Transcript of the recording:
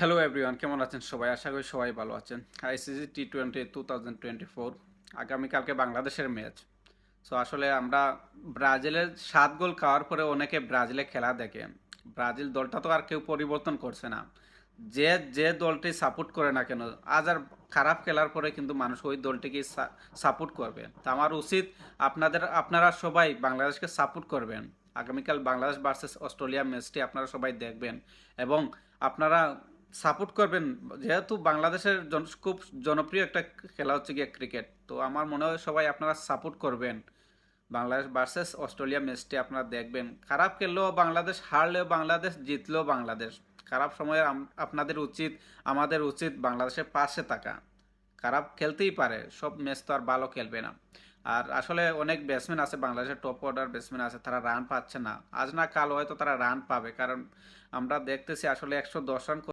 Hello everyone, কেমন আছেন সবাই? আশা করি সবাই ভালো আছেন। আইসিসি T20 2024 আগামীকালকে বাংলাদেশের ম্যাচ। সো আসলে আমরা ব্রাজিলের 7 গোল খাওয়ার পরে অনেকে ব্রাজিলে খেলা দেখে। ব্রাজিল দলটা তো আর কেউ পরিবর্তন করছে না। যে যে দলটি সাপোর্ট করে না কেন, আজ আর খারাপ খেলার পরে কিন্তু মানুষ ওই দলটিকে সাপোর্ট করবে। তা আমার উচিত আপনারা সবাই বাংলাদেশকে সাপোর্ট করবেন। আগামীকাল বাংলাদেশ ভার্সেস অস্ট্রেলিয়া ম্যাচটি আপনারা সবাই দেখবেন এবং আপনারা সাপোর্ট করবেন। যেহেতু বাংলাদেশের খুব জনপ্রিয় একটা খেলা হচ্ছে গিয়ে ক্রিকেট, তো আমার মনে হয় সবাই আপনারা সাপোর্ট করবেন। বাংলাদেশ ভার্সেস অস্ট্রেলিয়া ম্যাচটি আপনারা দেখবেন। খারাপ খেললেও বাংলাদেশ, হারলেও বাংলাদেশ, জিতলেও বাংলাদেশ। খারাপ সময়ে আমাদের উচিত বাংলাদেশের পাশে থাকা। খারাপ খেলতেই পারে, সব ম্যাচ তো আর ভালো খেলবে না। আর আসলে অনেক ব্যাটসম্যান আছে, বাংলাদেশের টপ অর্ডার ব্যাটসম্যান আছে, তারা রান পাচ্ছে না। আজ না কাল হয়তো তারা রান পাবে, কারণ আমরা দেখতেছি আসলে 110 রান